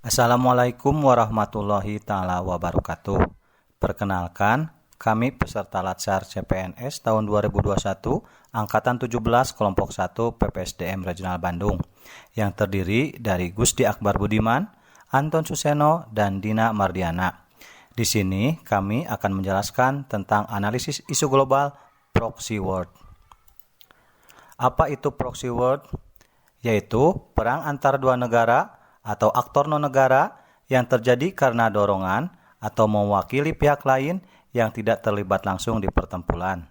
Assalamualaikum warahmatullahi taala wabarakatuh. Perkenalkan, kami peserta Latsar CPNS tahun 2021 angkatan 17 kelompok 1 PPSDM Regional Bandung yang terdiri dari Gusdi Akbar Budiman, Anton Suseno, dan Dina Mardiana. Di sini kami akan menjelaskan tentang analisis isu global proxy war. Apa itu proxy war? Yaitu perang antar dua negara atau aktor non-negara yang terjadi karena dorongan atau mewakili pihak lain yang tidak terlibat langsung di pertempuran,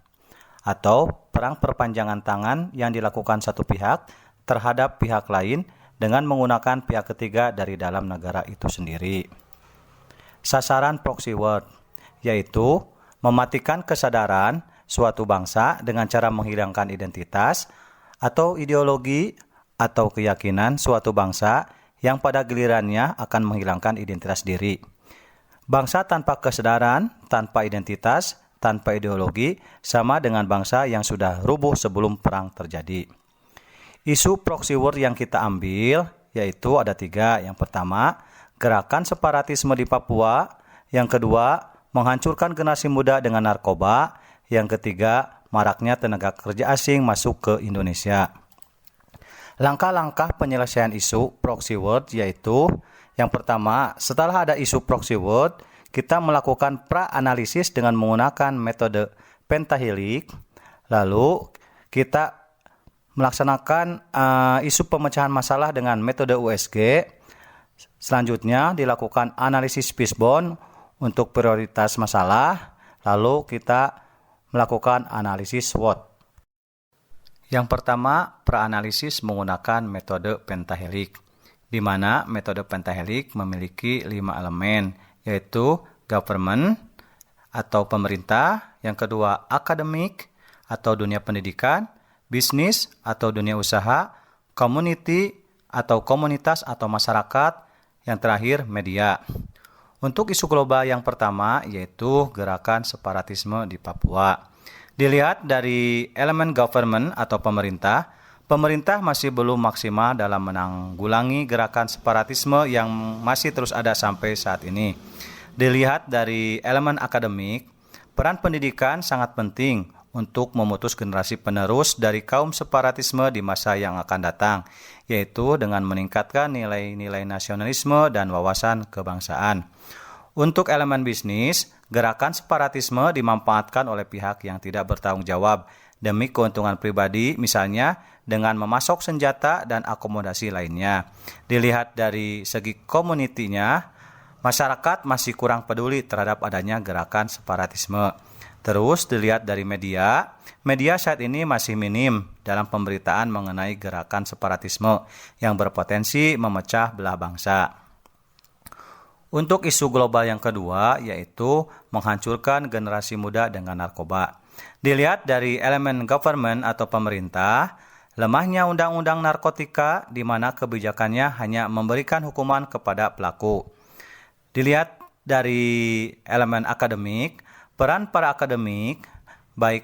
atau perang perpanjangan tangan yang dilakukan satu pihak terhadap pihak lain dengan menggunakan pihak ketiga dari dalam negara itu sendiri. Sasaran proxy war yaitu mematikan kesadaran suatu bangsa dengan cara menghilangkan identitas atau ideologi atau keyakinan suatu bangsa yang pada gilirannya akan menghilangkan identitas diri. Bangsa tanpa kesadaran, tanpa identitas, tanpa ideologi, sama dengan bangsa yang sudah rubuh sebelum perang terjadi. Isu proxy war yang kita ambil yaitu ada 3. Yang pertama, gerakan separatisme di Papua. Yang kedua, menghancurkan generasi muda dengan narkoba. Yang ketiga, maraknya tenaga kerja asing masuk ke Indonesia. Langkah-langkah penyelesaian isu proxy war yaitu yang pertama, setelah ada isu proxy war, kita melakukan pra-analisis dengan menggunakan metode pentahelik. Lalu kita melaksanakan isu pemecahan masalah dengan metode USG. Selanjutnya dilakukan analisis fishbone untuk prioritas masalah. Lalu kita melakukan analisis SWOT. Yang pertama, pra-analisis menggunakan metode pentahelik, di mana metode pentahelik memiliki 5 elemen, yaitu government atau pemerintah, yang kedua akademik atau dunia pendidikan, bisnis atau dunia usaha, community atau komunitas atau masyarakat, yang terakhir media. Untuk isu global yang pertama yaitu gerakan separatisme di Papua. Dilihat dari elemen government atau pemerintah, pemerintah masih belum maksimal dalam menanggulangi gerakan separatisme yang masih terus ada sampai saat ini. Dilihat dari elemen akademik, peran pendidikan sangat penting untuk memutus generasi penerus dari kaum separatisme di masa yang akan datang, yaitu dengan meningkatkan nilai-nilai nasionalisme dan wawasan kebangsaan. Untuk elemen bisnis, gerakan separatisme dimanfaatkan oleh pihak yang tidak bertanggung jawab demi keuntungan pribadi, misalnya dengan memasok senjata dan akomodasi lainnya. Dilihat dari segi komunitinya, masyarakat masih kurang peduli terhadap adanya gerakan separatisme. Terus dilihat dari media saat ini masih minim dalam pemberitaan mengenai gerakan separatisme yang berpotensi memecah belah bangsa. Untuk isu global yang kedua yaitu menghancurkan generasi muda dengan narkoba. Dilihat dari elemen government atau pemerintah, lemahnya undang-undang narkotika di mana kebijakannya hanya memberikan hukuman kepada pelaku. Dilihat dari elemen akademik, peran para akademik, baik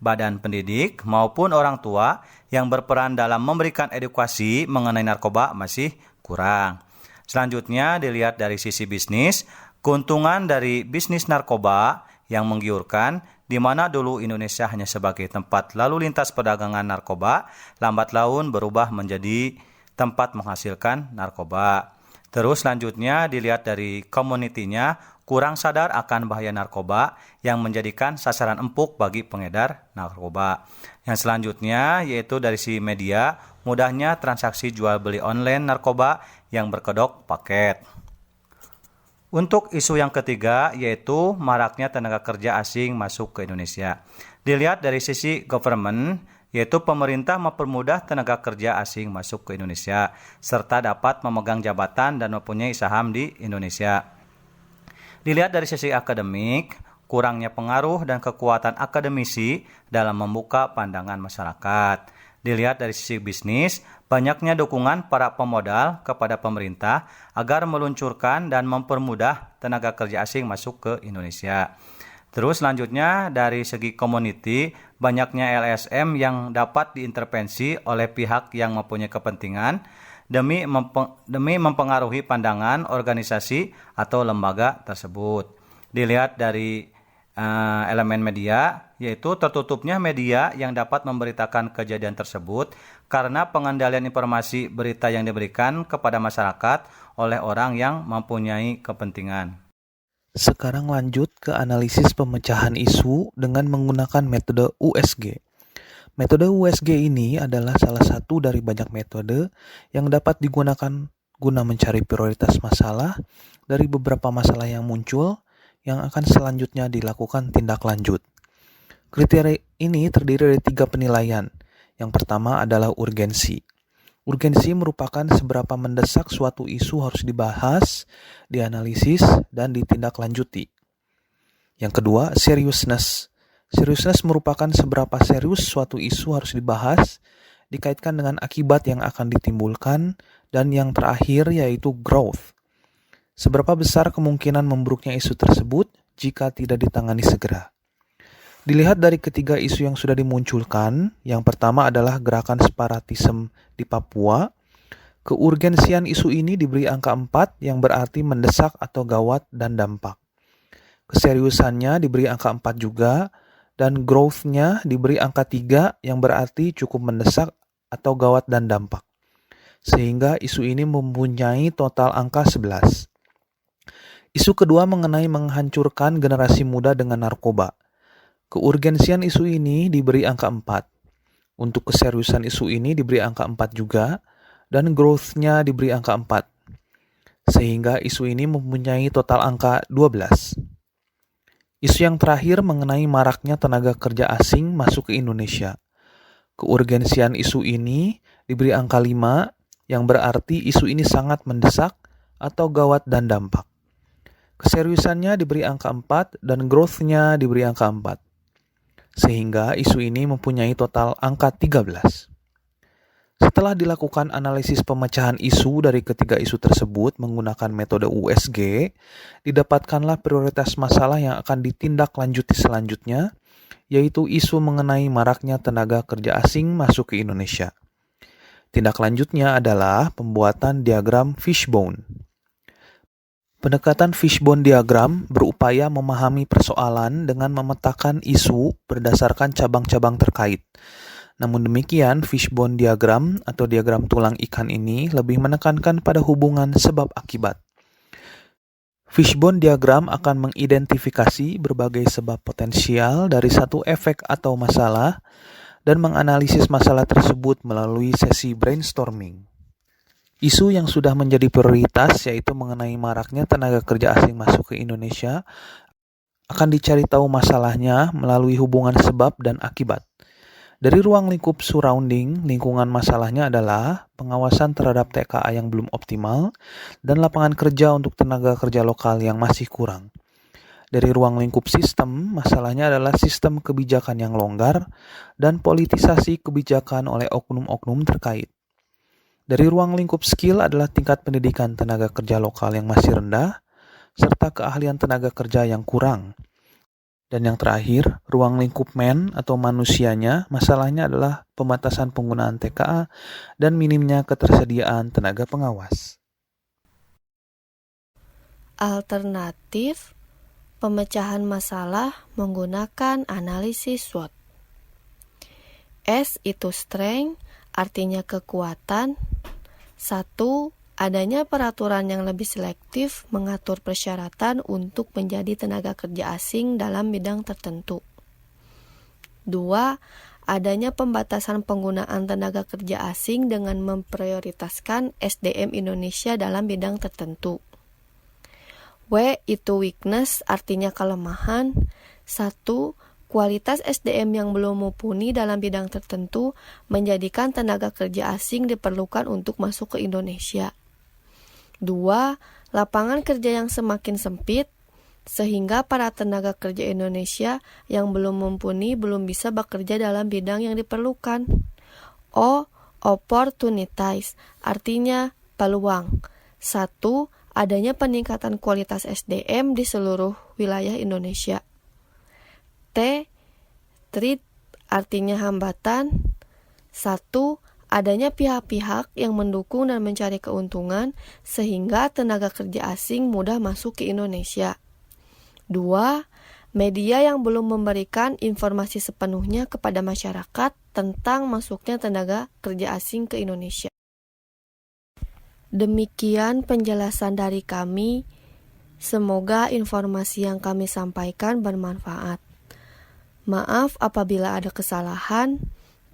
badan pendidik maupun orang tua yang berperan dalam memberikan edukasi mengenai narkoba masih kurang. Selanjutnya dilihat dari sisi bisnis, keuntungan dari bisnis narkoba yang menggiurkan, di mana dulu Indonesia hanya sebagai tempat lalu lintas perdagangan narkoba, lambat laun berubah menjadi tempat menghasilkan narkoba. Terus selanjutnya dilihat dari komunitinya, kurang sadar akan bahaya narkoba yang menjadikan sasaran empuk bagi pengedar narkoba. Yang selanjutnya yaitu dari si media, mudahnya transaksi jual beli online narkoba yang berkedok paket. Untuk isu yang ketiga yaitu maraknya tenaga kerja asing masuk ke Indonesia. Dilihat dari sisi government, yaitu pemerintah mempermudah tenaga kerja asing masuk ke Indonesia serta dapat memegang jabatan dan mempunyai saham di Indonesia. Dilihat dari sisi akademik, kurangnya pengaruh dan kekuatan akademisi dalam membuka pandangan masyarakat. Dilihat dari sisi bisnis, banyaknya dukungan para pemodal kepada pemerintah agar meluncurkan dan mempermudah tenaga kerja asing masuk ke Indonesia. Terus selanjutnya dari segi community, banyaknya LSM yang dapat diintervensi oleh pihak yang mempunyai kepentingan demi mempengaruhi pandangan organisasi atau lembaga tersebut. Dilihat dari elemen media, yaitu tertutupnya media yang dapat memberitakan kejadian tersebut karena pengendalian informasi berita yang diberikan kepada masyarakat oleh orang yang mempunyai kepentingan. Sekarang lanjut ke analisis pemecahan isu dengan menggunakan metode USG. Metode USG ini adalah salah satu dari banyak metode yang dapat digunakan guna mencari prioritas masalah dari beberapa masalah yang muncul yang akan selanjutnya dilakukan tindak lanjut. Kriteria ini terdiri dari 3 penilaian. Yang pertama adalah urgensi. Urgensi merupakan seberapa mendesak suatu isu harus dibahas, dianalisis, dan ditindaklanjuti. Yang kedua, seriousness. Seriousness merupakan seberapa serius suatu isu harus dibahas, dikaitkan dengan akibat yang akan ditimbulkan, dan yang terakhir yaitu growth. Seberapa besar kemungkinan memburuknya isu tersebut jika tidak ditangani segera. Dilihat dari ketiga isu yang sudah dimunculkan, yang pertama adalah gerakan separatisme di Papua. Keurgensian isu ini diberi angka 4 yang berarti mendesak atau gawat dan dampak. Keseriusannya diberi angka 4 juga, dan growth-nya diberi angka 3 yang berarti cukup mendesak atau gawat dan dampak. Sehingga isu ini mempunyai total angka 11. Isu kedua mengenai menghancurkan generasi muda dengan narkoba. Keurgensian isu ini diberi angka 4. Untuk keseriusan isu ini diberi angka 4 juga, dan growth-nya diberi angka 4. Sehingga isu ini mempunyai total angka 12. Isu yang terakhir mengenai maraknya tenaga kerja asing masuk ke Indonesia. Keurgensian isu ini diberi angka 5, yang berarti isu ini sangat mendesak atau gawat dan dampak. Keseriusannya diberi angka 4 dan growth-nya diberi angka 4. Sehingga isu ini mempunyai total angka 13. Setelah dilakukan analisis pemecahan isu dari ketiga isu tersebut menggunakan metode USG, didapatkanlah prioritas masalah yang akan ditindaklanjuti selanjutnya, yaitu isu mengenai maraknya tenaga kerja asing masuk ke Indonesia. Tindak lanjutnya adalah pembuatan diagram fishbone. Pendekatan fishbone diagram berupaya memahami persoalan dengan memetakan isu berdasarkan cabang-cabang terkait. Namun demikian, fishbone diagram atau diagram tulang ikan ini lebih menekankan pada hubungan sebab akibat. Fishbone diagram akan mengidentifikasi berbagai sebab potensial dari satu efek atau masalah dan menganalisis masalah tersebut melalui sesi brainstorming. Isu yang sudah menjadi prioritas yaitu mengenai maraknya tenaga kerja asing masuk ke Indonesia akan dicari tahu masalahnya melalui hubungan sebab dan akibat. Dari ruang lingkup surrounding, lingkungan masalahnya adalah pengawasan terhadap TKA yang belum optimal dan lapangan kerja untuk tenaga kerja lokal yang masih kurang. Dari ruang lingkup sistem, masalahnya adalah sistem kebijakan yang longgar dan politisasi kebijakan oleh oknum-oknum terkait. Dari ruang lingkup skill adalah tingkat pendidikan tenaga kerja lokal yang masih rendah, serta keahlian tenaga kerja yang kurang. Dan yang terakhir, ruang lingkup man atau manusianya, masalahnya adalah pembatasan penggunaan TKA dan minimnya ketersediaan tenaga pengawas. Alternatif pemecahan masalah menggunakan analisis SWOT. S itu strength, artinya kekuatan. 1. Adanya peraturan yang lebih selektif mengatur persyaratan untuk menjadi tenaga kerja asing dalam bidang tertentu. 2. Adanya pembatasan penggunaan tenaga kerja asing dengan memprioritaskan SDM Indonesia dalam bidang tertentu. W itu weakness, artinya kelemahan. 1. Kualitas SDM yang belum mumpuni dalam bidang tertentu menjadikan tenaga kerja asing diperlukan untuk masuk ke Indonesia. 2. Lapangan kerja yang semakin sempit, sehingga para tenaga kerja Indonesia yang belum mumpuni belum bisa bekerja dalam bidang yang diperlukan. O. Opportunities, artinya peluang. 1. Adanya peningkatan kualitas SDM di seluruh wilayah Indonesia. T. Threat, artinya hambatan. 1. adanya pihak-pihak yang mendukung dan mencari keuntungan sehingga tenaga kerja asing mudah masuk ke Indonesia. 2. Media yang belum memberikan informasi sepenuhnya kepada masyarakat tentang masuknya tenaga kerja asing ke Indonesia. Demikian penjelasan dari kami. Semoga informasi yang kami sampaikan bermanfaat. Maaf apabila ada kesalahan.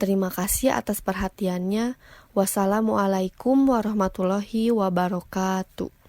Terima kasih atas perhatiannya. Wassalamualaikum warahmatullahi wabarakatuh.